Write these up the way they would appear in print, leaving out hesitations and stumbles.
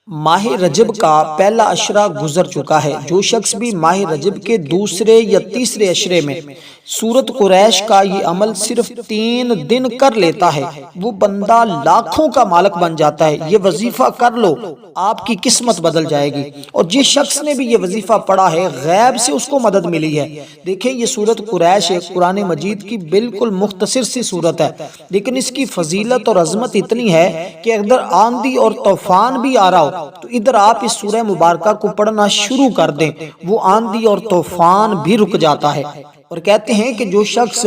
ماہ رجب کا پہلا عشرہ گزر چکا ہے۔ جو شخص بھی ماہ رجب کے دوسرے یا تیسرے عشرے میں سورت قریش کا یہ عمل صرف 3 دن کر لیتا ہے، وہ بندہ لاکھوں کا مالک بن جاتا ہے۔ یہ وظیفہ کر لو، آپ کی قسمت بدل جائے گی۔ اور جس شخص نے بھی یہ وظیفہ پڑھا ہے، غیب سے اس کو مدد ملی ہے۔ دیکھیں یہ سورت قریش ایک قرآن مجید کی بالکل مختصر سی سورت ہے، لیکن اس کی فضیلت اور عظمت اتنی ہے کہ اگر آندھی اور طوفان بھی آ رہا ہو تو ادھر آپ اس سورہ مبارکہ کو پڑھنا شروع کر دیں، وہ آندھی اور طوفان بھی رک جاتا ہے۔ اور کہتے ہیں کہ جو شخص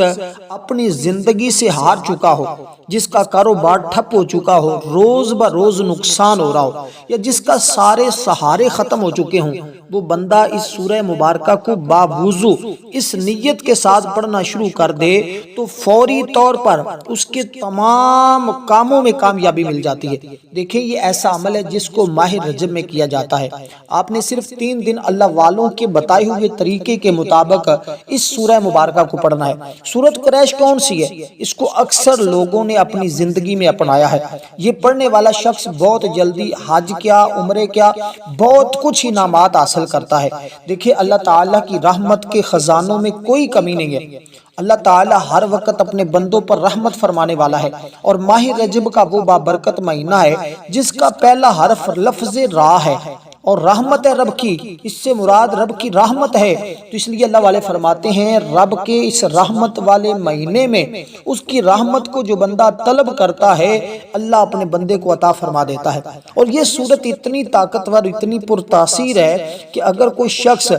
اپنی زندگی سے ہار چکا ہو، جس کا کاروبار ٹھپ ہو چکا ہو، روز بروز نقصان ہو رہا ہو، یا جس کا سارے سہارے ختم ہو چکے ہوں، وہ بندہ اس سورہ مبارکہ کو باوضو اس نیت کے ساتھ پڑھنا شروع کر دے تو فوری طور پر اس کے تمام کاموں میں کامیابی مل جاتی ہے۔ دیکھیں یہ ایسا عمل ہے جس کو ماہ رجب میں کیا جاتا ہے۔ آپ نے صرف 3 دن اللہ والوں کے بتائے ہوئے طریقے کے مطابق اس سورہ مبارکہ کو پڑھنا ہے۔ سورت قریش کون سی ہے؟ اس کو اکثر لوگوں نے اپنی زندگی میں اپنایا ہے۔ یہ پڑھنے والا شخص بہت جلدی حج کیا، عمرے کیا، بہت کچھ انعامات حاصل کرتا ہے۔ دیکھیں اللہ تعالیٰ کی رحمت کے خزانوں میں کوئی کمی نہیں ہے۔ اللہ تعالیٰ ہر وقت اپنے بندوں پر رحمت فرمانے والا ہے، اور ماہ رجب کا وہ بابرکت مہینہ ہے جس کا پہلا حرف لفظ را ہے، اور رحمت ہے رب کی، اس سے مراد رب کی رحمت ہے۔ تو اس لیے اللہ والے فرماتے ہیں رب کے اس رحمت والے مہینے میں اس کی رحمت کو جو بندہ طلب کرتا ہے، اللہ اپنے بندے کو عطا فرما دیتا ہے۔ اور یہ سورت اتنی طاقتور، اتنی پرتاثیر ہے کہ اگر کوئی شخص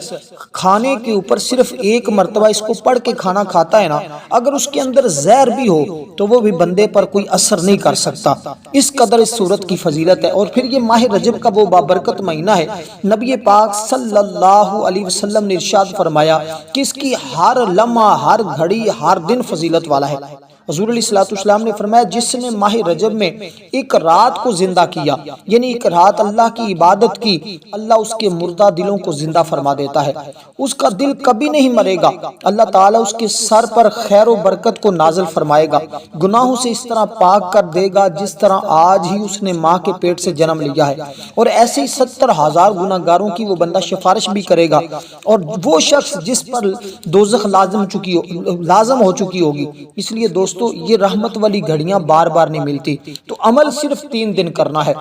کھانے کے اوپر صرف 1 مرتبہ اس کو پڑھ کے کھانا کھاتا ہے نا، اگر اس کے اندر زہر بھی ہو تو وہ بھی بندے پر کوئی اثر نہیں کر سکتا، اس قدر اس سورت کی فضیلت ہے۔ اور پھر یہ ماہ رجب کا وہ بابرکت مہینہ ہے، نبی پاک صلی اللہ علیہ وسلم نے ارشاد فرمایا کہ اس کی ہر لمحہ، ہر گھڑی، ہر دن فضیلت والا ہے۔ حضور علیہ السلام نے فرمایا جس نے ماہ رجب میں ایک رات کو زندہ کیا، یعنی ایک رات اللہ کی عبادت کی، اللہ اس کے مردہ دلوں کو زندہ فرما دیتا ہے۔ اس کا دل کبھی نہیں مرے گا، اللہ تعالیٰ اس کے سر پر خیر و برکت کو نازل فرمائے گا، گناہوں سے اس طرح پاک کر دے گا جس طرح آج ہی اس نے ماں کے پیٹ سے جنم لیا ہے، اور ایسے ہی 70,000 گناہگاروں کی وہ بندہ سفارش بھی کرے گا۔ اور وہ شخص جس پر دوزخ لازم ہو چکی ہوگی۔ اس لیے دوستو یہ رحمت والی گھڑیاں بار بار نہیں ملتی، تو عمل صرف 3 دن کرنا ہے۔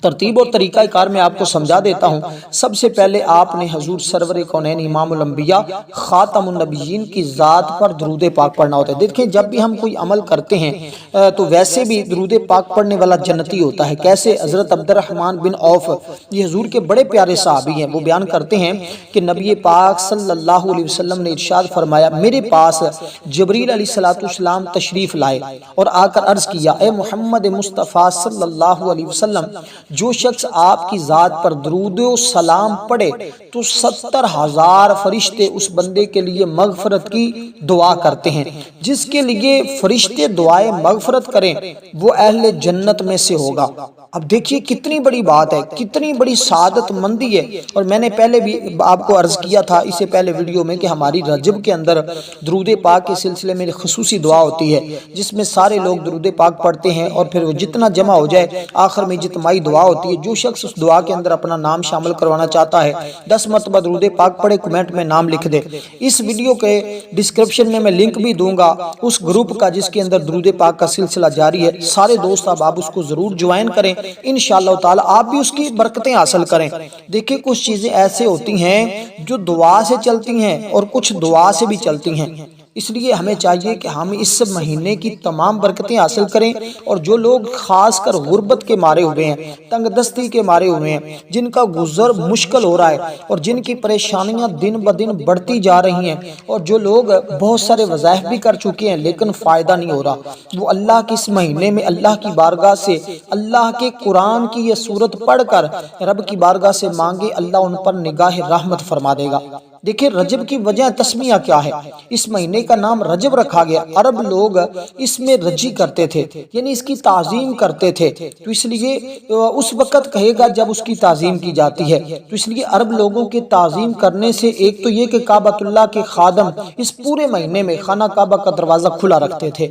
ترتیب اور طریقہ کار میں آپ کو سمجھا دیتا ہوں۔ سب سے پہلے آپ نے حضور سرور کونین امام الانبیاء خاتم النبیین کی ذات پر درود پاک پڑھنا ہوتا ہے۔ دیکھیں جب بھی ہم کوئی عمل کرتے ہیں تو ویسے بھی درود پاک پڑھنے والا جنتی ہوتا ہے۔ کیسے؟ حضرت عبد الرحمن بن عوف، یہ حضور کے بڑے پیارے صحابی ہیں، وہ بیان کرتے ہیں کہ نبی پاک صلی اللہ علیہ وسلم نے ارشاد فرمایا میرے پاس جبریل علیہ السلام تشریف لائے اور آ کر عرض کیا اے محمد مصطفیٰ صلی اللہ علیہ وسلم، جو شخص آپ کی ذات پر درود و سلام پڑھے تو 70,000 فرشتے اس بندے کے لیے مغفرت کی دعا کرتے ہیں۔ جس کے لیے فرشتے دعائیں مغفرت کریں وہ اہل جنت میں سے ہوگا۔ اب دیکھیے کتنی بڑی بات ہے، کتنی بڑی سعادت مندی ہے۔ اور میں نے پہلے بھی آپ کو عرض کیا تھا اس سے پہلے ویڈیو میں کہ ہماری رجب کے اندر درود پاک کے سلسلے میں خصوصی دعا ہوتی ہے، جس میں سارے لوگ درود پاک پڑھتے ہیں، اور پھر وہ جتنا جمع ہو جائے آخر میں اجتماعی دعا ہوتی ہے۔ جو شخص اس دعا کے اندر اپنا نام شامل کروانا چاہتا ہے 10 مرتبہ درود پاک پڑھے، کمنٹ میں نام لکھ دے۔ اس ویڈیو کے ڈسکرپشن میں لنک بھی دوں گا اس گروپ کا جس کے اندر درود پاک کا سلسلہ جاری ہے۔ سارے دوست آپ اس کو ضرور جوائن کریں، انشاءاللہ تعالی آپ بھی اس کی برکتیں حاصل کریں۔ دیکھیں کچھ چیزیں ایسے ہوتی ہیں جو دعا سے چلتی ہیں اور کچھ دعا سے بھی چلتی ہیں، اس لیے ہمیں چاہیے کہ ہم اس مہینے کی تمام برکتیں حاصل کریں۔ اور جو لوگ خاص کر غربت کے مارے ہوئے ہیں، تنگ دستی کے مارے ہوئے ہیں، جن کا گزر مشکل ہو رہا ہے اور جن کی پریشانیاں دن بدن بڑھتی جا رہی ہیں، اور جو لوگ بہت سارے وظائف بھی کر چکے ہیں لیکن فائدہ نہیں ہو رہا، وہ اللہ کی اس مہینے میں اللہ کی بارگاہ سے اللہ کے قرآن کی یہ سورت پڑھ کر رب کی بارگاہ سے مانگے، اللہ ان پر نگاہ رحمت فرما دے گا۔ دیکھیں رجب کی وجہ تسمیہ کیا ہے؟ اس مہینے کا نام رجب رکھا گیا، عرب لوگ اس میں رجی کرتے تھے، یعنی اس کی تعظیم کرتے تھے، تو اس لیے اس وقت کہے گا جب اس کی تعظیم کی جاتی ہے، تو اس لیے عرب لوگوں کی تعظیم کرنے سے ایک تو یہ کہ کعبۃ اللہ کے خادم اس پورے مہینے میں خانہ کعبہ کا دروازہ کھلا رکھتے تھے،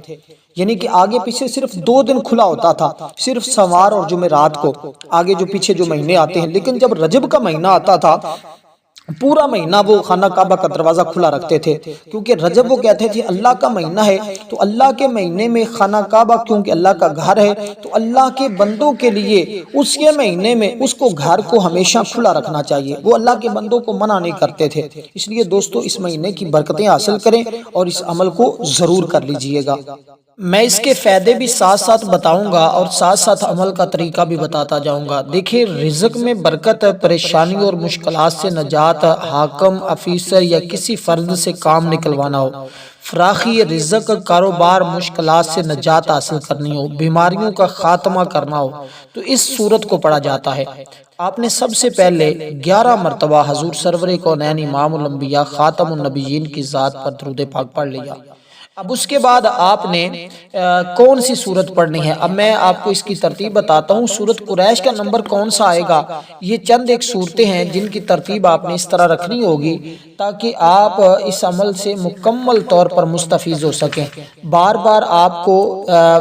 یعنی کہ آگے پیچھے صرف 2 دن کھلا ہوتا تھا، صرف سوار اور جمعرات کو، آگے جو پیچھے جو مہینے آتے ہیں، لیکن جب رجب کا مہینہ آتا تھا پورا مہینہ وہ خانہ کعبہ کا دروازہ کھلا رکھتے تھے، کیونکہ رجب وہ کہتے تھے اللہ کا مہینہ ہے، تو اللہ کے مہینے میں خانہ کعبہ کیونکہ اللہ کا گھر ہے، تو اللہ کے بندوں کے لیے اس کے مہینے میں اس کو گھر کو ہمیشہ کھلا رکھنا چاہیے، وہ اللہ کے بندوں کو منع نہیں کرتے تھے۔ اس لیے دوستو اس مہینے کی برکتیں حاصل کریں اور اس عمل کو ضرور کر لیجئے گا۔ میں اس کے فائدے بھی ساتھ ساتھ بتاؤں گا اور ساتھ ساتھ عمل کا طریقہ بھی بتاتا جاؤں گا۔ دیکھیں رزق میں برکت، پریشانی اور مشکلات سے نجات، حاکم، افیسر یا کسی فرد سے کام نکلوانا ہو، فراخی رزق، کاروبار، مشکلات سے نجات حاصل کرنی ہو، بیماریوں کا خاتمہ کرنا ہو، تو اس صورت کو پڑھا جاتا ہے۔ آپ نے سب سے پہلے 11 مرتبہ حضور سرور کونین امام الانبیاء خاتم النبیین کی ذات پر درود پاک پڑھ لیا۔ اب اس کے بعد آپ نے کون سی سورت پڑھنی ہے؟ اب میں آپ کو اس کی ترتیب بتاتا ہوں۔ سورت قریش کا نمبر کون سا آئے گا؟ یہ چند ایک صورتیں ہیں جن کی ترتیب آپ نے اس طرح رکھنی ہوگی تاکہ آپ اس عمل سے مکمل طور پر مستفیض ہو سکیں، بار بار آپ کو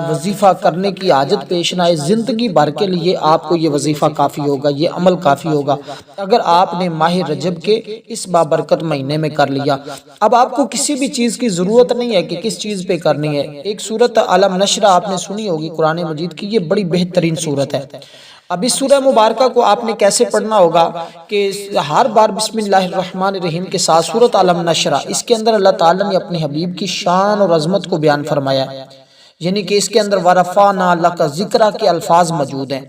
وظیفہ کرنے کی حاجت پیش نہ آئے، زندگی بھر کے لیے آپ کو یہ وظیفہ کافی ہوگا، یہ عمل کافی ہوگا اگر آپ نے ماہ رجب کے اس بابرکت مہینے میں کر لیا۔ اب آپ کو کسی بھی چیز کی ضرورت نہیں ہے کہ کس چیز پہ کرنی ہے۔ ایک سورت علم نشرہ آپ نے سنی ہوگی قرآن مجید کی، یہ بڑی بہترین سورت ہے۔ اب اس سورہ مبارکہ کو آپ نے کیسے پڑھنا ہوگا کہ ہر بار بسم اللہ الرحمن الرحیم کے ساتھ سورت علم نشرہ، اس کے اندر اللہ تعالیٰ نے اپنے حبیب کی شان اور عظمت کو بیان فرمایا ہے، یعنی کہ اس کے اندر وَرَفَعْنَا لَكَ ذِكْرَ کے الفاظ موجود ہیں۔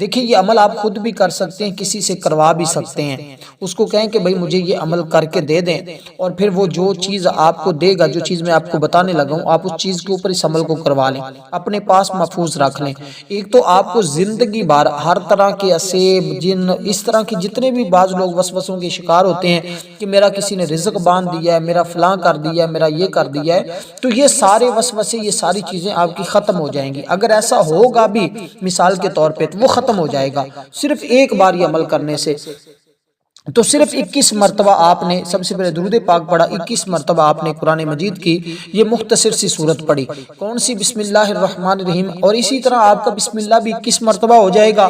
دیکھیں یہ عمل آپ خود بھی کر سکتے ہیں، کسی سے کروا بھی سکتے ہیں، اس کو کہیں کہ بھئی مجھے یہ عمل کر کے دے دیں، اور پھر وہ جو چیز آپ کو دے گا، جو چیز میں آپ کو بتانے لگا ہوں، آپ اس چیز کے اوپر اس عمل کو کروا لیں، اپنے پاس محفوظ رکھ لیں۔ ایک تو آپ کو زندگی بھر ہر طرح کے عصیب، جن، اس طرح کی جتنے بھی بعض لوگ وسوسوں کے شکار ہوتے ہیں کہ میرا کسی نے رزق باندھ دیا ہے، میرا فلاں کر دیا ہے، میرا یہ کر دیا ہے، تو یہ سارے وسوسے، یہ ساری چیزیں آپ کی ختم ہو جائیں گی۔ اگر ایسا ہوگا بھی مثال کے طور پہ تو وہ ختم ہو جائے گا صرف ایک بار یہ عمل کرنے سے۔ تو صرف 21 مرتبہ آپ نے سب سے پہلے درود پاک پڑھا، 21 مرتبہ آپ نے قرآن مجید کی یہ مختصر سی صورت پڑھی، کون سی؟ بسم اللہ الرحمن الرحیم، اور اسی طرح آپ کا بسم اللہ بھی 21 مرتبہ ہو جائے گا،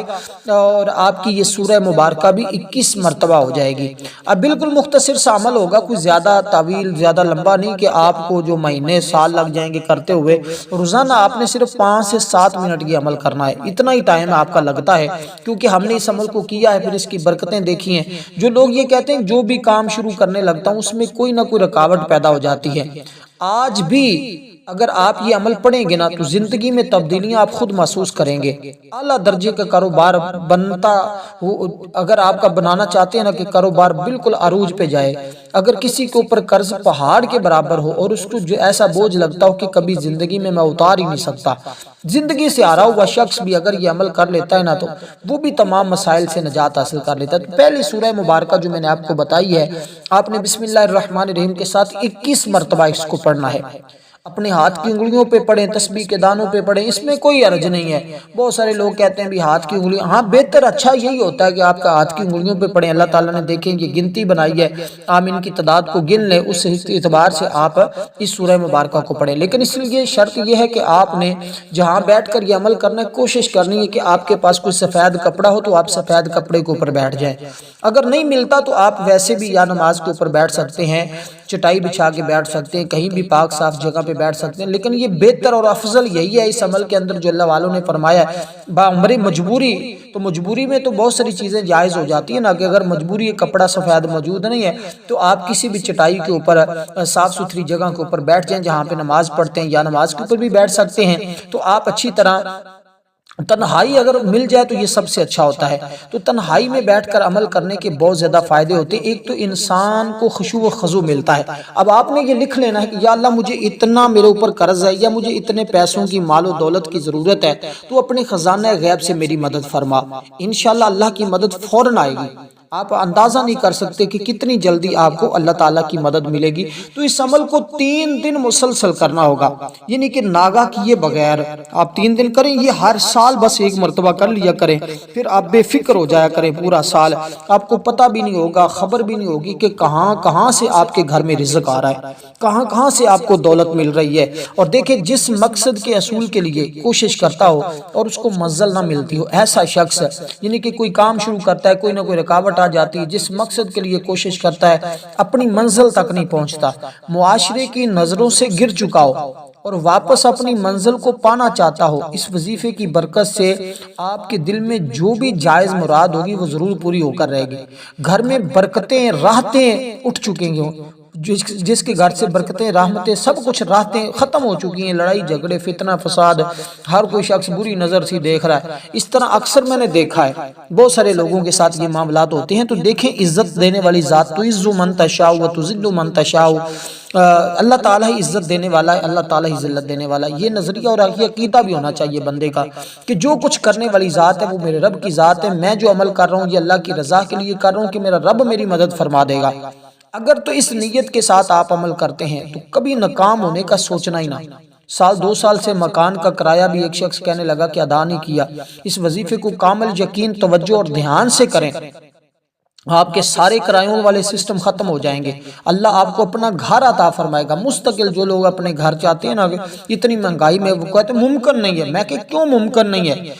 اور آپ کی یہ سورہ مبارکہ بھی 21 مرتبہ ہو جائے گی۔ اب بالکل مختصر سا عمل ہوگا، کوئی زیادہ طویل، زیادہ لمبا نہیں کہ آپ کو جو مہینے سال لگ جائیں گے کرتے ہوئے۔ روزانہ آپ نے صرف 5 سے 7 منٹ یہ عمل کرنا ہے، اتنا ہی ٹائم آپ کا لگتا ہے، کیونکہ ہم نے اس عمل کو کیا ہے، پھر اس کی برکتیں دیکھی ہیں۔ جو لوگ یہ کہتے ہیں جو بھی کام شروع کرنے لگتا ہوں اس میں کوئی نہ کوئی رکاوٹ پیدا ہو جاتی ہے، آج بھی اگر آپ یہ عمل پڑھیں گے نا تو زندگی میں تبدیلیاں آپ خود محسوس کریں گے۔ اعلیٰ درجے کا کاروبار بنتا ہو، اگر آپ کا بنانا چاہتے ہیں نا کہ کاروبار بالکل عروج پہ جائے، اگر کسی کے اوپر قرض پہاڑ کے برابر ہو اور اس کو جو ایسا بوجھ لگتا ہو کہ کبھی زندگی میں اتار ہی نہیں سکتا، زندگی سے ہارا ہوا شخص بھی اگر یہ عمل کر لیتا ہے نا تو وہ بھی تمام مسائل سے نجات حاصل کر لیتا ہے۔ تو پہلی سورہ مبارکہ جو میں نے آپ کو بتائی ہے، آپ نے بسم اللہ الرحمن الرحیم کے ساتھ 21 مرتبہ اس کو پڑھنا ہے۔ اپنے ہاتھ کی انگلیوں پہ پڑھیں، تسبیح کے دانوں پہ پڑھیں، اس میں کوئی حرج نہیں ہے۔ بہت سارے لوگ کہتے ہیں بھی ہاتھ کی انگلیاں، ہاں بہتر اچھا یہی ہوتا ہے کہ آپ کا ہاتھ کی انگلیوں پہ پڑھیں۔ اللہ تعالیٰ نے دیکھیں یہ گنتی بنائی ہے، آپ ان کی تعداد کو گن لیں، اس اعتبار سے آپ اس سورہ مبارکہ کو پڑھیں۔ لیکن اس لیے شرط یہ ہے کہ آپ نے جہاں بیٹھ کر یہ عمل کرنا ہے، کوشش کرنی ہے کہ آپ کے پاس کوئی سفید کپڑا ہو تو آپ سفید کپڑے کے اوپر بیٹھ جائیں۔ اگر نہیں ملتا تو آپ ویسے بھی یا نماز کے اوپر بیٹھ سکتے ہیں، چٹائی بچھا کے بیٹھ سکتے ہیں، کہیں بھی پاک صاف جگہ پہ بیٹھ سکتے ہیں، لیکن یہ بہتر اور افضل یہی ہے اس عمل کے اندر جو اللہ والوں نے فرمایا ہے۔ بامر مجبوری، تو مجبوری میں تو بہت ساری چیزیں جائز ہو جاتی ہیں نا، کہ اگر مجبوری کپڑا سفید موجود نہیں ہے تو آپ کسی بھی چٹائی کے اوپر صاف ستھری جگہ کے اوپر بیٹھ جائیں جہاں پہ نماز پڑھتے ہیں، یا نماز کے اوپر بھی بیٹھ سکتے ہیں۔ تو آپ اچھی طرح تنہائی اگر مل جائے تو یہ سب سے اچھا ہوتا ہے۔ تو تنہائی میں بیٹھ کر عمل کرنے کے بہت زیادہ فائدے ہوتے ہیں۔ ایک تو انسان کو خشوع و خضوع ملتا ہے۔ اب آپ نے یہ لکھ لینا ہے کہ یا اللہ مجھے اتنا میرے اوپر قرض ہے، یا مجھے اتنے پیسوں کی مال و دولت کی ضرورت ہے، تو اپنے خزانہ غیب سے میری مدد فرما۔ انشاءاللہ اللہ کی مدد فوراً آئے گی۔ آپ اندازہ نہیں کر سکتے کہ کتنی جلدی آپ کو اللہ تعالیٰ کی مدد ملے گی۔ تو اس عمل کو 3 دن مسلسل کرنا ہوگا، یعنی کہ ناگا کیے بغیر آپ 3 دن کریں۔ یہ ہر سال بس ایک مرتبہ کر لیا کریں، پھر آپ بے فکر ہو جایا کریں پورا سال۔ آپ کو پتہ بھی نہیں ہوگا، خبر بھی نہیں ہوگی کہ کہاں کہاں سے آپ کے گھر میں رزق آ رہا ہے، کہاں کہاں سے آپ کو دولت مل رہی ہے۔ اور دیکھیں، جس مقصد کے اصول کے لیے کوشش کرتا ہو اور اس کو منزل نہ ملتی ہو، ایسا شخص یعنی کہ کوئی کام شروع کرتا ہے، کوئی نہ کوئی رکاوٹ آ جاتی ہے، جس مقصد کے لیے کوشش کرتا ہے اپنی منزل تک نہیں پہنچتا، معاشرے کی نظروں سے گر چکا ہو اور واپس اپنی منزل کو پانا چاہتا ہو، اس وظیفے کی برکت سے آپ کے دل میں جو بھی جائز مراد ہوگی وہ ضرور پوری ہو کر رہے گی۔ گھر میں برکتیں راحتیں اٹھ چکیں گے، جس کے گھر سے برکتیں رحمتیں سب کچھ راحتیں ختم ہو چکی ہیں، لڑائی جھگڑے فتنہ فساد، ہر کوئی شخص بری نظر سے دیکھ رہا ہے۔ اس طرح اکثر میں نے دیکھا ہے، بہت سارے لوگوں کے ساتھ یہ معاملات ہوتے ہیں۔ تو دیکھیں، عزت دینے والی ذات، تو عز من تشاء و تذل من تشاء، اللہ تعالیٰ ہی عزت دینے والا ہے، اللہ تعالیٰ ہی ذلت دینے والا ہے۔ یہ نظریہ اور یہ عقیدہ بھی ہونا چاہیے بندے کا کہ جو کچھ کرنے والی ذات ہے وہ میرے رب کی ذات ہے، میں جو عمل کر رہا ہوں یہ اللہ کی رضا کے لیے کر رہا ہوں کہ میرا رب میری مدد فرما دے گا۔ اگر تو اس نیت کے ساتھ آپ عمل کرتے ہیں تو کبھی ناکام ہونے کا سوچنا ہی نہ۔ 2 سال سے مکان کا کرایہ بھی ایک شخص کہنے لگا کہ ادا نہیں کیا۔ اس وظیفے کو کامل یقین، توجہ اور دھیان سے کریں، آپ کے سارے کرایوں والے سسٹم ختم ہو جائیں گے۔ اللہ آپ کو اپنا گھر عطا فرمائے گا مستقل۔ جو لوگ اپنے گھر چاہتے ہیں نا، اتنی مہنگائی میں وہ کہتے ہیں ممکن نہیں ہے۔ میں کہ کیوں ممکن نہیں ہے؟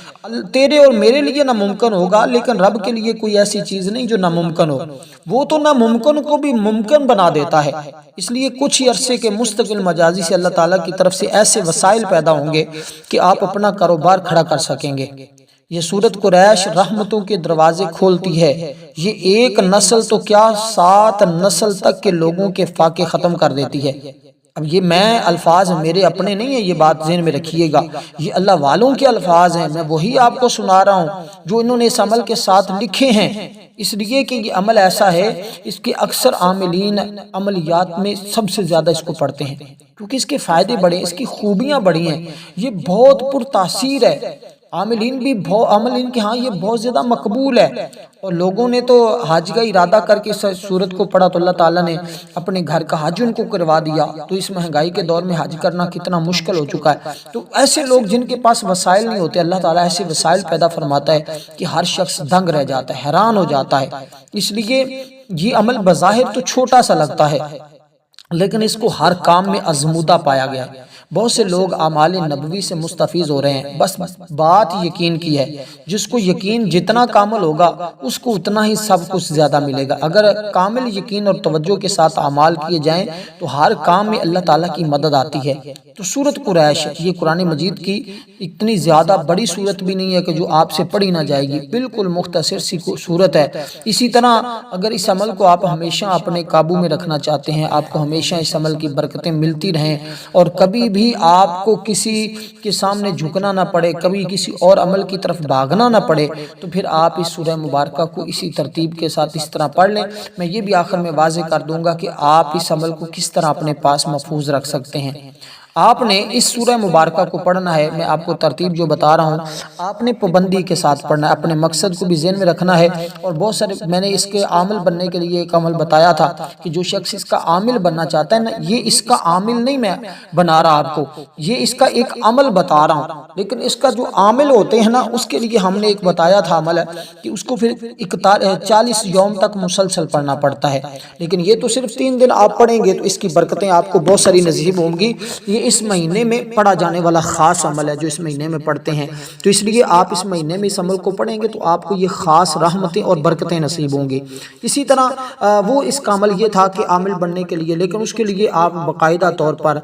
تیرے اور میرے لیے ناممکن ہوگا، لیکن رب کے لیے کوئی ایسی چیز نہیں جو ناممکن ہو۔ وہ تو ناممکن کو بھی ممکن بنا دیتا ہے۔ اس لیے کچھ ہی عرصے کے مستقل مجازی سے اللہ تعالیٰ کی طرف سے ایسے وسائل پیدا ہوں گے کہ آپ اپنا کاروبار کھڑا کر سکیں گے۔ یہ سورت قریش رحمتوں کے دروازے کھولتی ہے۔ یہ ایک نسل تو کیا 7 نسل تک کے لوگوں کے فاقے ختم کر دیتی ہے۔ اب یہ میں الفاظ میرے اپنے نہیں ہیں، یہ بات ذہن میں رکھیے گا، یہ اللہ والوں کے الفاظ ہیں۔ میں وہی آپ کو سنا رہا ہوں جو انہوں نے اس عمل کے ساتھ لکھے ہیں، اس لیے کہ یہ عمل ایسا ہے اس کے اکثر عاملین عملیات میں سب سے زیادہ اس کو پڑھتے ہیں، کیونکہ اس کے فائدے بڑے ہیں، اس کی خوبیاں بڑی ہیں، یہ بہت پرتاثیر ہے۔ عاملین بھی عاملین کے ہاں یہ بہت زیادہ مقبول ہے۔ اور لوگوں نے تو حج کا ارادہ کر کے اس سورت کو پڑھا تو اللہ تعالیٰ نے اپنے گھر کا حج ان کو کروا دیا۔ تو اس مہنگائی کے دور میں حج کرنا کتنا مشکل ہو چکا ہے۔ تو ایسے لوگ جن کے پاس وسائل نہیں ہوتے، اللہ تعالیٰ ایسے وسائل پیدا فرماتا ہے کہ ہر شخص دنگ رہ جاتا ہے، حیران ہو جاتا ہے۔ اس لیے یہ عمل بظاہر تو چھوٹا سا لگتا ہے، لیکن اس کو ہر کام میں آزمودہ پایا گیا ہے۔ بہت سے لوگ اعمال نبوی سے مستفیض ہو رہے ہیں، بس بات یقین کی ہے۔ جس کو یقین جتنا کامل ہوگا اس کو اتنا ہی سب کچھ زیادہ ملے گا۔ اگر کامل یقین اور توجہ کے ساتھ اعمال کیے جائیں تو ہر کام میں اللہ تعالیٰ کی مدد آتی ہے۔ تو سورت قریش یہ قرآن مجید کی اتنی زیادہ بڑی سورت بھی نہیں ہے کہ جو آپ سے پڑھی نہ جائے گی، بالکل مختصر سی سورت ہے۔ اسی طرح اگر اس عمل کو آپ ہمیشہ اپنے قابو میں رکھنا چاہتے ہیں، آپ کو ہمیشہ اس عمل کی برکتیں ملتی رہیں اور کبھی بھی آپ کو کسی کے سامنے جھکنا نہ پڑے، کبھی کسی اور عمل کی طرف بھاگنا نہ پڑے، تو پھر آپ اس سورہ مبارکہ کو اسی ترتیب کے ساتھ اس طرح پڑھ لیں۔ میں یہ بھی آخر میں واضح کر دوں گا کہ آپ اس عمل کو کس طرح اپنے پاس محفوظ رکھ سکتے ہیں۔ آپ نے اس سورہ مبارکہ کو پڑھنا ہے، میں آپ کو ترتیب جو بتا رہا ہوں آپ نے پابندی کے ساتھ پڑھنا ہے، اپنے مقصد کو بھی ذہن میں رکھنا ہے۔ اور بہت سارے میں نے اس کے عامل بننے کے لیے ایک عمل بتایا تھا کہ جو شخص اس کا عامل بننا چاہتا ہے نا، یہ اس کا عامل نہیں میں بنا رہا آپ کو، یہ اس کا ایک عمل بتا رہا ہوں، لیکن اس کا جو عامل ہوتے ہیں نا اس کے لیے ہم نے ایک بتایا تھا عمل ہے کہ اس کو پھر 40 یوم تک مسلسل پڑھنا پڑتا ہے، لیکن یہ تو صرف 3 دن آپ پڑھیں گے تو اس کی برکتیں آپ کو بہت ساری نصیب ہوں گی۔ یہ اس مہینے میں پڑھا جانے والا خاص عمل ہے جو اس مہینے میں پڑھتے ہیں، تو اس لیے آپ اس مہینے میں اس عمل کو پڑھیں گے تو آپ کو یہ خاص رحمتیں اور برکتیں نصیب ہوں گی۔ اسی طرح وہ اس کا عمل یہ تھا کہ عامل بننے کے لیے، لیکن اس کے لیے آپ باقاعدہ طور پر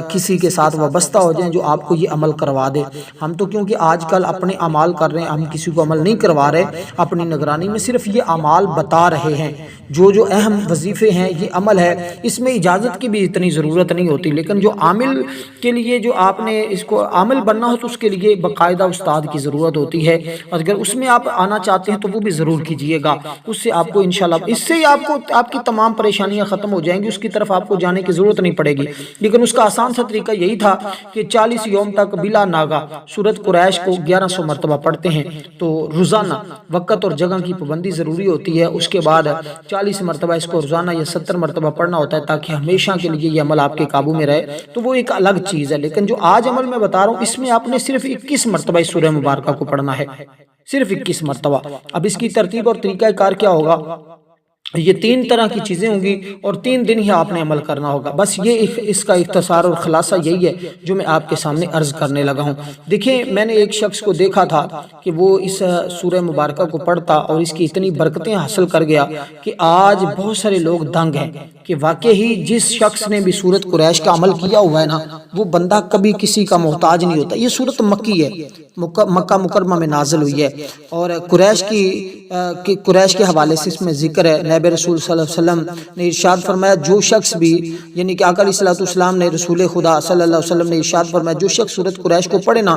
کسی کے ساتھ وابستہ ہو جائیں جو آپ کو یہ عمل کروا دے۔ ہم تو کیونکہ آج کل اپنے اعمال کر رہے ہیں، ہم کسی کو عمل نہیں کروا رہے، اپنی نگرانی میں صرف یہ اعمال بتا رہے ہیں۔ جو اہم وظیفے ہیں یہ عمل ہے، اس میں اجازت کی بھی اتنی ضرورت نہیں ہوتی، لیکن جو عامل عامل کے لیے جو آپ نے اس کو عامل بننا ہو تو اس کے لیے باقاعدہ استاد کی ضرورت ہوتی ہے، اور اگر اس میں آپ آنا چاہتے ہیں تو وہ بھی ضرور کیجئے گا، اس سے آپ کو انشاءاللہ اس سے ہی آپ کی تمام پریشانیاں ختم ہو جائیں گی، اس کی طرف آپ کو جانے کی ضرورت نہیں پڑے گی۔ لیکن اس کا آسان سا طریقہ یہی تھا کہ 40 یوم تک بلا ناغہ سورۃ قریش کو 1100 مرتبہ پڑھتے ہیں، تو روزانہ وقت اور جگہ کی پابندی ضروری ہوتی ہے، اس کے بعد 40 مرتبہ اس کو روزانہ یا 70 مرتبہ پڑھنا ہوتا ہے تاکہ ہمیشہ کے لیے یہ عمل آپ کے قابو میں رہے، تو وہ ایک الگ چیز ہے۔ لیکن جو آج عمل میں بتا رہا ہوں اس میں آپ نے صرف 21 مرتبہ اس سورہ مبارکہ کو پڑھنا ہے، صرف 21 مرتبہ۔ اب اس کی ترتیب اور طریقہ کار کیا ہوگا؟ یہ 3 طرح کی چیزیں ہوں گی اور 3 دن ہی آپ نے عمل کرنا ہوگا، بس یہ اس کا اختصار اور خلاصہ یہی ہے جو میں آپ کے سامنے عرض کرنے لگا ہوں۔ دیکھیں، میں نے ایک شخص کو دیکھا تھا کہ وہ اس سورہ مبارکہ کو پڑھتا اور اس کی اتنی برکتیں حاصل کر گیا کہ آج بہت سارے لوگ دنگ ہیں کہ واقعی جس شخص نے بھی سورۃ قریش کا عمل کیا ہوا ہے نا، وہ بندہ کبھی کسی کا محتاج نہیں ہوتا۔ یہ سورۃ مکی ہے، مکہ مکرمہ میں نازل ہوئی ہے، اور قریش کے حوالے سے اس میں ذکر ہے۔ نبی رسول صلی اللہ علیہ وسلم نے ارشاد فرمایا، جو شخص بھی، یعنی کہ آقا علیہ السلام نے، رسول خدا صلی اللہ علیہ وسلم نے ارشاد فرمایا، جو شخص سورۃ قریش کو پڑھے نا،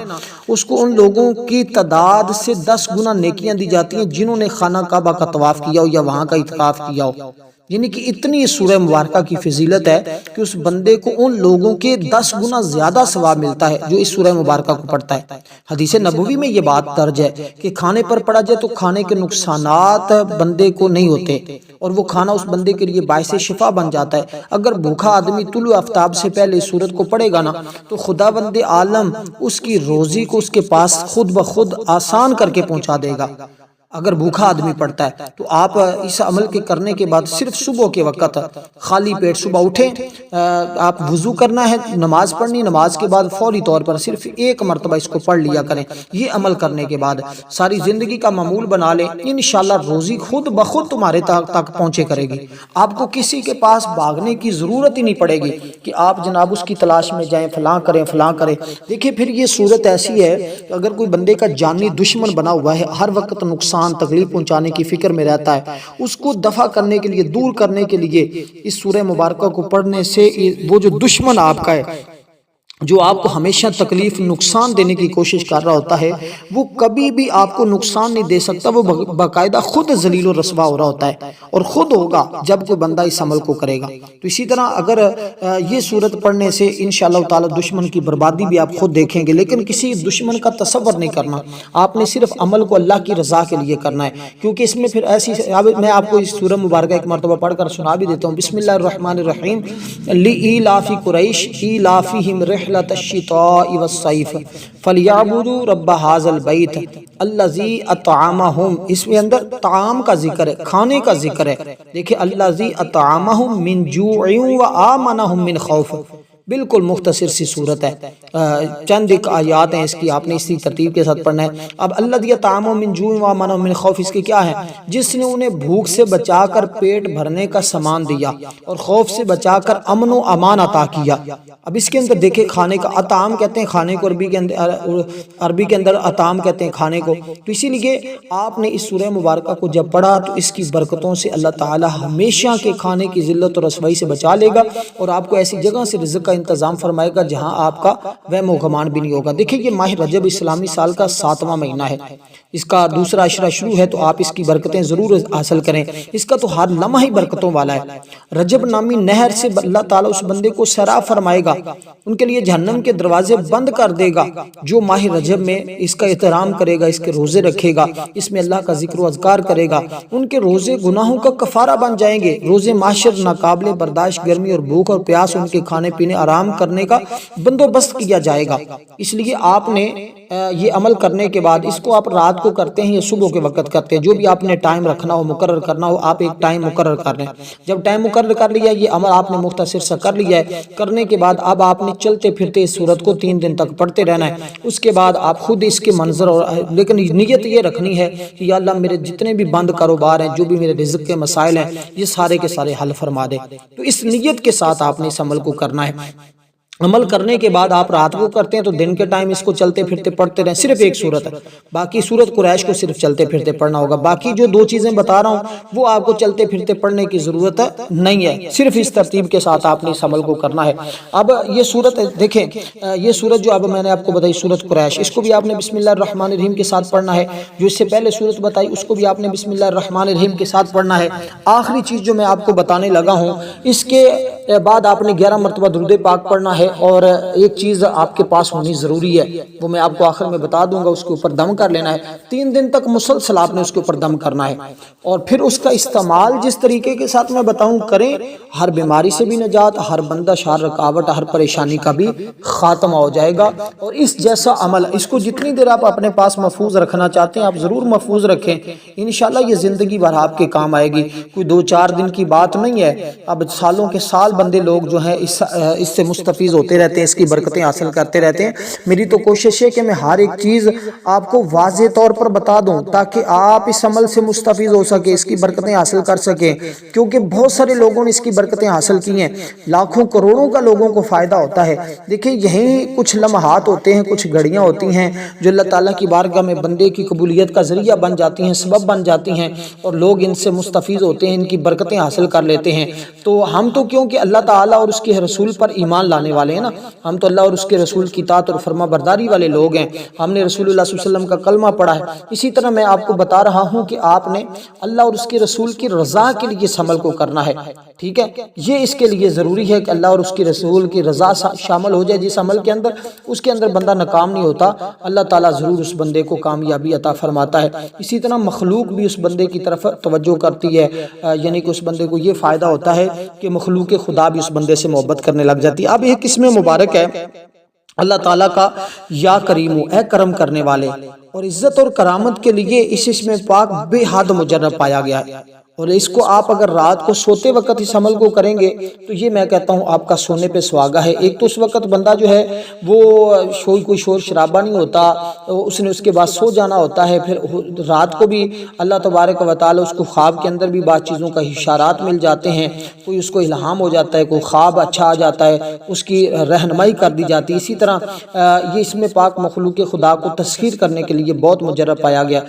اس کو ان لوگوں کی تعداد سے 10 گنا نیکیاں دی جاتی ہیں جنہوں نے خانہ کعبہ کا طواف کیا ہو یا وہاں کا اعتکاف کیا ہو۔ یعنی کہ اتنی سورہ مبارکہ کی فضیلت ہے کہ اس بندے کو ان لوگوں کے 10 گنا زیادہ ثواب ملتا ہے جو اس سورہ مبارکہ کو پڑھتا ہے۔ حدیث نبوی میں یہ بات درج ہے کہ کھانے پر پڑھا جائے تو کھانے کے نقصانات بندے کو نہیں ہوتے، اور وہ کھانا اس بندے کے لیے باعث شفا بن جاتا ہے۔ اگر بھوکا آدمی طلوع آفتاب سے پہلے اس سورت کو پڑھے گا نا، تو خدا بند عالم اس کی روزی کو اس کے پاس خود بخود آسان کر کے پہنچا دے گا۔ اگر بھوکا آدمی پڑھتا ہے تو آپ اس عمل کے کرنے کے بعد صرف صبح کے وقت خالی پیٹ صبح اٹھیں، آپ وضو کرنا ہے، نماز پڑھنی، نماز کے بعد فوری طور پر صرف 1 مرتبہ اس کو پڑھ لیا کریں۔ یہ عمل کرنے کے بعد ساری زندگی کا معمول بنا لیں، انشاءاللہ روزی خود بخود تمہارے تک پہنچے کرے گی۔ آپ کو کسی کے پاس بھاگنے کی ضرورت ہی نہیں پڑے گی کہ آپ جناب اس کی تلاش میں جائیں، فلاں کریں فلاں کریں۔ دیکھیں، پھر یہ صورت ایسی ہے کہ اگر کوئی بندے کا جانی دشمن بنا ہوا ہے، ہر وقت نقصان تکلیف پہنچانے کی فکر میں رہتا ہے، اس کو دفع کرنے کے لیے، دور کرنے کے لیے اس سورہ مبارکہ کو پڑھنے سے وہ جو دشمن آپ کا ہے، جو آپ کو ہمیشہ تکلیف نقصان دینے کی کوشش کر رہا ہوتا ہے، وہ کبھی بھی آپ کو نقصان نہیں دے سکتا۔ وہ باقاعدہ خود ذلیل و رسوا ہو رہا ہوتا ہے، اور خود ہوگا جب کوئی بندہ اس عمل کو کرے گا۔ تو اسی طرح اگر یہ صورت پڑھنے سے انشاءاللہ تعالی دشمن کی بربادی بھی آپ خود دیکھیں گے، لیکن کسی دشمن کا تصور نہیں کرنا، آپ نے صرف عمل کو اللہ کی رضا کے لیے کرنا ہے، کیونکہ اس میں پھر ایسی، میں آپ کو اس سورہ مبارکہ 1 مرتبہ پڑھ کر سنا بھی دیتا ہوں۔ بسم اللہ الرحمن الرحیم، لإیلاف قریش ایلافہم رحلۃ الشتاء والصیف فلیعبدوا رب ھذا البیت الذی اطعمہم۔ اس میں اندر طعام کا ذکر ہے، کھانے کا ذکر ہے۔ دیکھیں، الذی اطعمہم من جوع وآمنہم من خوف، بالکل مختصر سی صورت ہے، چند ایک آیات ہیں اس کی، آپ نے اسی ترتیب کے ساتھ پڑھنا ہے۔ اب الذی اطعمہم من جوع وآمنہم من خوف، اس کے کیا ہے؟ جس نے انہیں بھوک سے بچا کر پیٹ بھرنے کا سامان دیا اور خوف سے بچا کر امن و امان عطا کیا۔ اب اس کے اندر دیکھیں، کھانے کا اطعام کہتے ہیں کھانے کو، عربی کے اندر اطعام کہتے ہیں کھانے کو۔ تو اسی لیے آپ نے اس سورہ مبارکہ کو جب پڑھا تو اس کی برکتوں سے اللہ تعالی ہمیشہ کے کھانے کی ذلت اور رسوائی سے بچا لے گا، اور آپ کو ایسی جگہ سے رزق کا انتظام فرمائے گا جہاں آپ کا وہم و گمان بھی نہیں ہوگا۔ دیکھیں، یہ ماہ رجب اسلامی سال کا 7واں مہینہ ہے، اس کا دوسرا عشرہ شروع ہے، تو آپ اس کی برکتیں ضرور حاصل کریں۔ اس کا تو ہر لمحہ ہی برکتوں والا ہے۔ رجب نامی نہر سے اللہ تعالیٰ اس بندے کو سیراب فرمائے گا، ان کے لیے جہنم کے دروازے بند کر دے گا جو ماہ رجب میں اس کا احترام کرے گا، اس کے روزے رکھے گا، اس میں اللہ کا ذکر و اذکار کرے گا۔ ان کے روزے گناہوں کا کفارہ بن جائیں گے۔ روزے معاشر ناقابل برداشت گرمی اور بھوک اور پیاس، ان کے کھانے پینے آرام کرنے کا بندوبست کیا جائے گا۔ اس لیے آپ نے یہ عمل کرنے کے بعد، اس کو آپ رات کو کرتے ہیں یا صبح کے وقت کرتے ہیں، جو بھی آپ نے ٹائم رکھنا ہو، مقرر کرنا ہو، آپ ایک ٹائم مقرر کر لیں۔ جب ٹائم مقرر کر لیا، یہ عمل آپ نے مختصر سا کر لیا ہے، کرنے کے بعد اب آپ نے چلتے پھرتے اس سورت کو 3 دن تک پڑھتے رہنا ہے۔ اس کے بعد آپ خود اس کے منظر اور لیکن نیت یہ رکھنی ہے کہ یا اللہ میرے جتنے بھی بند کاروبار ہیں، جو بھی میرے رزق کے مسائل ہیں، یہ سارے کے سارے حل فرما دے۔ تو اس نیت کے ساتھ آپ نے اس عمل کو کرنا ہے۔ عمل کرنے کے بعد آپ رات کو کرتے ہیں تو دن کے ٹائم اس کو چلتے پھرتے پڑھتے رہیں، صرف ایک صورت ہے، باقی سورت قریش کو صرف چلتے پھرتے پڑھنا ہوگا، باقی جو دو چیزیں بتا رہا ہوں وہ آپ کو چلتے پھرتے پڑھنے کی ضرورت نہیں ہے، صرف اس ترتیب کے ساتھ آپ نے اس عمل کو کرنا ہے۔ اب یہ سورت دیکھیں، یہ سورت جو اب میں نے آپ کو بتائی سورت قریش، اس کو بھی آپ نے بسم اللہ الرحمن الرحیم کے ساتھ پڑھنا ہے، جو اس سے پہلے سورت بتائی اس کو بھی آپ نے بسم اللہ الرحمن الرحیم کے ساتھ پڑھنا ہے۔ آخری چیز جو میں آپ کو بتانے لگا ہوں، اس کے بعد آپ نے 11 مرتبہ درود پاک پڑھنا ہے، اور ایک چیز آپ کے پاس ہونی ضروری ہے، وہ میں آپ کو آخر میں بتا دوں گا، اس کے اوپر دم کر لینا ہے، 3 دن تک مسلسل آپ نے اس کے اوپر دم کرنا ہے، اور پھر اس کا استعمال جس طریقے کے ساتھ میں بتاؤں کریں، ہر بیماری سے بھی نجات، ہر بندش، ہر رکاوٹ، ہر پریشانی کا بھی خاتمہ ہو جائے گا۔ اور اس جیسا عمل، اس کو جتنی دیر آپ اپنے پاس محفوظ رکھنا چاہتے ہیں آپ ضرور محفوظ رکھیں، انشاءاللہ یہ زندگی بھر آپ کے کام آئے گی، کوئی 2-4 دن کی بات نہیں ہے، اب سالوں کے سال بندے لوگ جو ہیں اس سے مستفیض ہوتے رہتے ہیں، اس کی برکتیں حاصل کرتے رہتے ہیں۔ میری تو کوشش ہے کہ میں ہر ایک چیز آپ کو واضح طور پر بتا دوں تاکہ آپ اس عمل سے مستفیض ہو سکے، اس کی برکتیں حاصل کر سکیں، کیونکہ بہت سارے لوگوں نے اس کی برکتیں حاصل کی ہیں، لاکھوں کروڑوں کا لوگوں کو فائدہ ہوتا ہے۔ دیکھیں یہیں کچھ لمحات ہوتے ہیں، کچھ گھڑیاں ہوتی ہیں جو اللہ تعالیٰ کی بارگاہ میں بندے کی قبولیت کا ذریعہ بن جاتی ہیں، سبب بن جاتی ہیں، اور لوگ ان سے مستفیض ہوتے ہیں، ان کی برکتیں حاصل کر لیتے ہیں۔ تو ہم تو کیونکہ اللہ تعالیٰ اور اس کے رسول پر ایمان لانے والے ہیں نا، ہم تو اللہ اور اس کے رسول کی اطاعت اور فرما برداری والے لوگ ہیں، ہم نے رسول اللہ صلی اللہ علیہ وسلم کا کلمہ پڑھا ہے، اسی طرح میں آپ کو بتا رہا ہوں کہ آپ نے اللہ اور اس کے رسول کی رضا کے لیے اس عمل کو کرنا ہے، ٹھیک ہے؟ یہ اس کے لیے ضروری ہے کہ اللہ اور اس کے رسول کی رضا شامل ہو جائے جس عمل کے اندر، اس کے اندر بندہ ناکام نہیں ہوتا، اللہ تعالیٰ ضرور اس بندے کو کامیابی عطا فرماتا ہے۔ اسی طرح مخلوق بھی اس بندے کی طرف توجہ کرتی ہے، یعنی کہ اس بندے کو یہ فائدہ ہوتا ہے کہ مخلوق خدا بھی اس بندے سے محبت کرنے لگ جاتی ہے۔ اب ایک اس میں مبارک ہے اللہ تعالیٰ کا یا کریمو، اے کرم کرنے والے، اور عزت اور کرامت کے لیے اس اسم پاک بے حد مجرب پایا گیا ہے، اور اس کو آپ اگر رات کو سوتے وقت اس عمل کو کریں گے تو یہ میں کہتا ہوں آپ کا سونے پہ سواگا ہے۔ ایک تو اس وقت بندہ جو ہے وہ کوئی شور شرابہ نہیں ہوتا، اس نے اس کے بعد سو جانا ہوتا ہے، پھر رات کو بھی اللہ تبارک و تعالی اس کو خواب کے اندر بھی بعض چیزوں کا اشارات مل جاتے ہیں، کوئی اس کو الہام ہو جاتا ہے، کوئی خواب اچھا آ جاتا ہے، اس کی رہنمائی کر دی جاتی ہے۔ اسی طرح یہ اسم پاک مخلوق خدا کو تسخیر کرنے کے لیے بہت مجرب پایا گیا،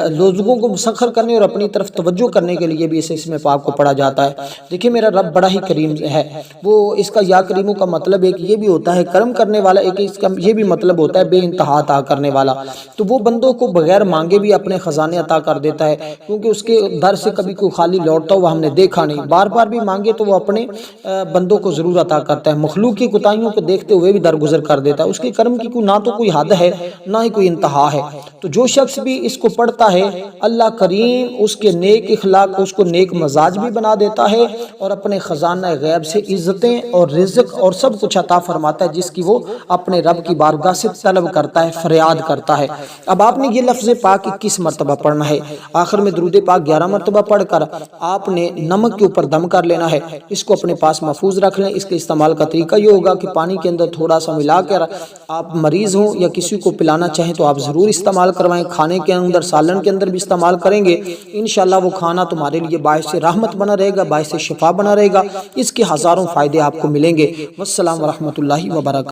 لوگوں کو مسخر کرنے اور اپنی طرف توجہ کرنے کے لیے بھی اس اسم پاک کو پڑھا جاتا ہے۔ دیکھیں میرا رب بڑا ہی کریم ہے، وہ اس کا یا کریموں کا مطلب ایک یہ بھی ہوتا ہے کرم کرنے والا، ایک اس کا یہ بھی مطلب ہوتا ہے بے انتہا عطا کرنے والا، تو وہ بندوں کو بغیر مانگے بھی اپنے خزانے عطا کر دیتا ہے، کیونکہ اس کے در سے کبھی کوئی خالی لوٹتا ہوا ہم نے دیکھا نہیں، بار بار بھی مانگے تو وہ اپنے بندوں کو ضرور عطا کرتا ہے، مخلوق کی کوتاہیوں کو دیکھتے ہوئے بھی درگزر کر دیتا ہے، اس کے کرم کی نہ تو کوئی حد ہے نہ ہی کوئی انتہا ہے۔ تو جو شخص بھی اس کو پڑھتا ہے اللہ کریم اس کے نیک اخلاق، اس کو نیک مزاج بھی بنا دیتا ہے، اور اپنے خزانہ غیب سے عزتیں اور رزق اور سب کچھ عطا فرماتا ہے جس کی وہ اپنے رب کی بارگاہ سے طلب کرتا ہے، فریاد کرتا ہے۔ اب آپ نے یہ لفظ پاک 21 مرتبہ پڑھنا ہے، آخر میں درود پاک 11 مرتبہ پڑھ کر آپ نے نمک کے اوپر دم کر لینا ہے، اس کو اپنے پاس محفوظ رکھ لیں۔ اس کے استعمال کا طریقہ یہ ہوگا کہ پانی کے اندر تھوڑا سا ملا کر آپ مریض ہوں یا کسی کو پلانا چاہیں تو آپ ضرور استعمال کروائیں، کھانے کے اندر سالن کے اندر بھی استعمال کریں گے، انشاءاللہ وہ کھانا تمہارے لیے باعث رحمت بنا رہے گا، باعث شفا بنا رہے گا، اس کے ہزاروں فائدے آپ کو ملیں گے۔ والسلام ورحمۃ اللہ وبرکاتہ۔